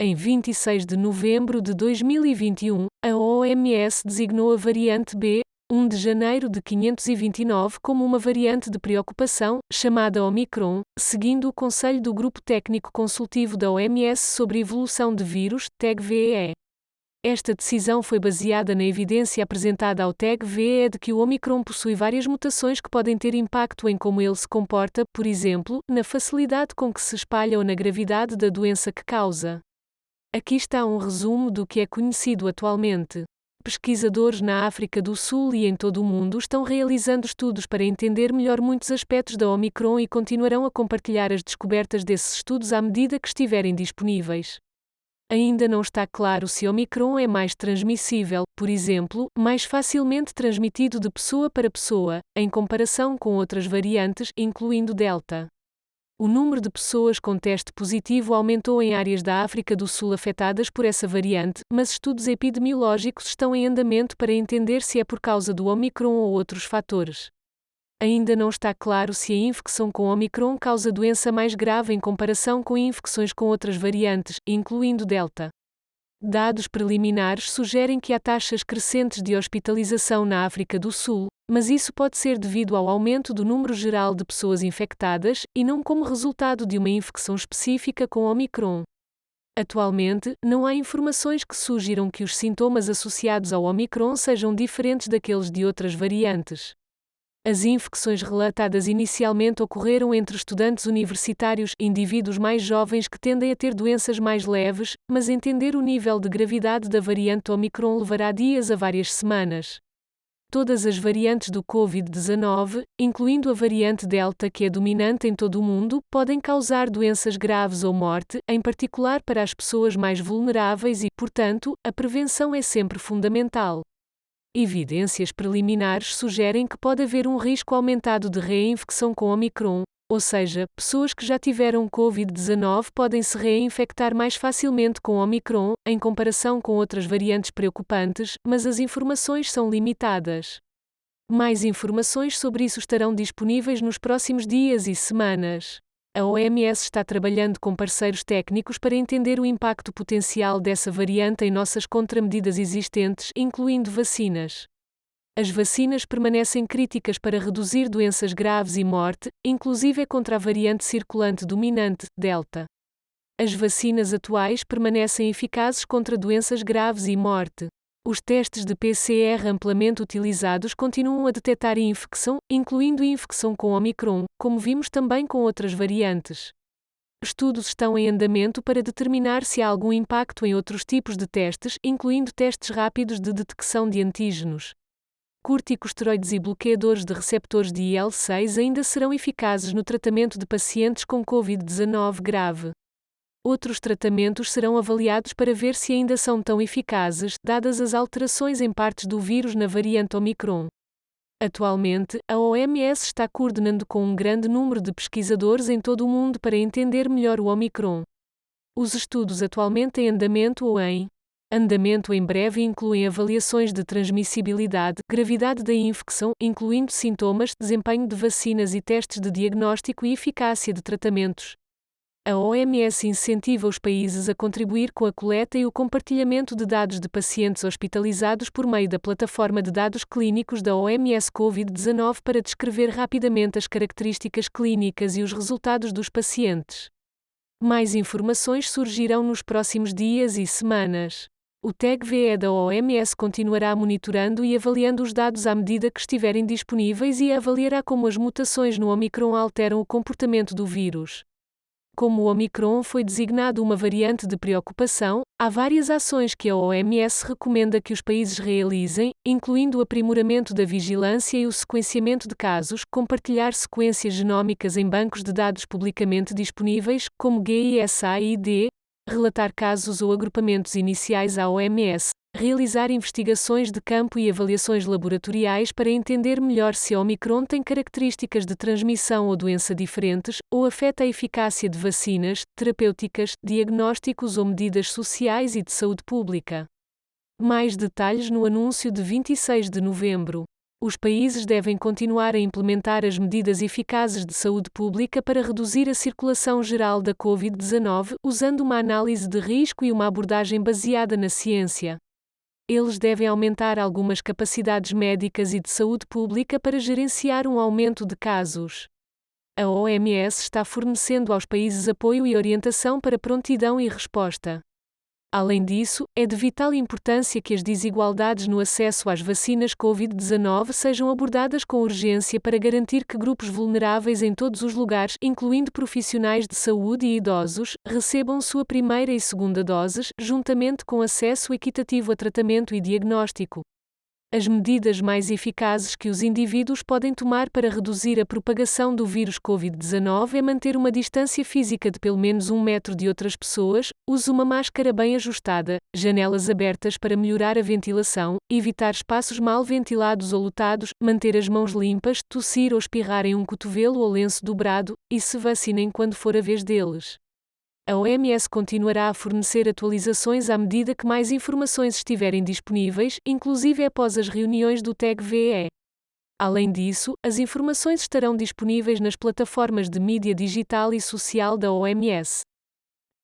Em 26 de novembro de 2021, a OMS designou a variante B.1 de janeiro de 529 como uma variante de preocupação, chamada Omicron, seguindo o conselho do Grupo Técnico Consultivo da OMS sobre Evolução de Vírus, TEG-VE. Esta decisão foi baseada na evidência apresentada ao TEG-VE de que o Omicron possui várias mutações que podem ter impacto em como ele se comporta, por exemplo, na facilidade com que se espalha ou na gravidade da doença que causa. Aqui está um resumo do que é conhecido atualmente. Pesquisadores na África do Sul e em todo o mundo estão realizando estudos para entender melhor muitos aspectos da Omicron e continuarão a compartilhar as descobertas desses estudos à medida que estiverem disponíveis. Ainda não está claro se Omicron é mais transmissível, por exemplo, mais facilmente transmitido de pessoa para pessoa, em comparação com outras variantes, incluindo Delta. O número de pessoas com teste positivo aumentou em áreas da África do Sul afetadas por essa variante, mas estudos epidemiológicos estão em andamento para entender se é por causa do Omicron ou outros fatores. Ainda não está claro se a infecção com Omicron causa doença mais grave em comparação com infecções com outras variantes, incluindo Delta. Dados preliminares sugerem que há taxas crescentes de hospitalização na África do Sul, mas isso pode ser devido ao aumento do número geral de pessoas infectadas, e não como resultado de uma infecção específica com Omicron. Atualmente, não há informações que sugiram que os sintomas associados ao Omicron sejam diferentes daqueles de outras variantes. As infecções relatadas inicialmente ocorreram entre estudantes universitários, indivíduos mais jovens que tendem a ter doenças mais leves, mas entender o nível de gravidade da variante Omicron levará dias a várias semanas. Todas as variantes do Covid-19, incluindo a variante Delta que é dominante em todo o mundo, podem causar doenças graves ou morte, em particular para as pessoas mais vulneráveis e, portanto, a prevenção é sempre fundamental. Evidências preliminares sugerem que pode haver um risco aumentado de reinfecção com Omicron, ou seja, pessoas que já tiveram Covid-19 podem se reinfectar mais facilmente com Omicron, em comparação com outras variantes preocupantes, mas as informações são limitadas. Mais informações sobre isso estarão disponíveis nos próximos dias e semanas. A OMS está trabalhando com parceiros técnicos para entender o impacto potencial dessa variante em nossas contramedidas existentes, incluindo vacinas. As vacinas permanecem críticas para reduzir doenças graves e morte, inclusive contra a variante circulante dominante, Delta. As vacinas atuais permanecem eficazes contra doenças graves e morte. Os testes de PCR amplamente utilizados continuam a detectar infecção, incluindo infecção com Omicron, como vimos também com outras variantes. Estudos estão em andamento para determinar se há algum impacto em outros tipos de testes, incluindo testes rápidos de detecção de antígenos. Corticosteroides e bloqueadores de receptores de IL-6 ainda serão eficazes no tratamento de pacientes com Covid-19 grave. Outros tratamentos serão avaliados para ver se ainda são tão eficazes, dadas as alterações em partes do vírus na variante Omicron. Atualmente, a OMS está coordenando com um grande número de pesquisadores em todo o mundo para entender melhor o Omicron. Os estudos atualmente em andamento ou em andamento em breve incluem avaliações de transmissibilidade, gravidade da infecção, incluindo sintomas, desempenho de vacinas e testes de diagnóstico e eficácia de tratamentos. A OMS incentiva os países a contribuir com a coleta e o compartilhamento de dados de pacientes hospitalizados por meio da plataforma de dados clínicos da OMS Covid-19 para descrever rapidamente as características clínicas e os resultados dos pacientes. Mais informações surgirão nos próximos dias e semanas. O TEG-VE da OMS continuará monitorando e avaliando os dados à medida que estiverem disponíveis e avaliará como as mutações no Omicron alteram o comportamento do vírus. Como o Omicron foi designado uma variante de preocupação, há várias ações que a OMS recomenda que os países realizem, incluindo o aprimoramento da vigilância e o sequenciamento de casos, compartilhar sequências genómicas em bancos de dados publicamente disponíveis, como GISAID, relatar casos ou agrupamentos iniciais à OMS, realizar investigações de campo e avaliações laboratoriais para entender melhor se a Omicron tem características de transmissão ou doença diferentes, ou afeta a eficácia de vacinas, terapêuticas, diagnósticos ou medidas sociais e de saúde pública. Mais detalhes no anúncio de 26 de novembro. Os países devem continuar a implementar as medidas eficazes de saúde pública para reduzir a circulação geral da Covid-19, usando uma análise de risco e uma abordagem baseada na ciência. Eles devem aumentar algumas capacidades médicas e de saúde pública para gerenciar um aumento de casos. A OMS está fornecendo aos países apoio e orientação para prontidão e resposta. Além disso, é de vital importância que as desigualdades no acesso às vacinas Covid-19 sejam abordadas com urgência para garantir que grupos vulneráveis em todos os lugares, incluindo profissionais de saúde e idosos, recebam sua primeira e segunda doses, juntamente com acesso equitativo a tratamento e diagnóstico. As medidas mais eficazes que os indivíduos podem tomar para reduzir a propagação do vírus Covid-19 é manter uma distância física de pelo menos 1 metro de outras pessoas, use uma máscara bem ajustada, janelas abertas para melhorar a ventilação, evitar espaços mal ventilados ou lotados, manter as mãos limpas, tossir ou espirrar em um cotovelo ou lenço dobrado, e se vacinem quando for a vez deles. A OMS continuará a fornecer atualizações à medida que mais informações estiverem disponíveis, inclusive após as reuniões do TEG-VE. Além disso, as informações estarão disponíveis nas plataformas de mídia digital e social da OMS.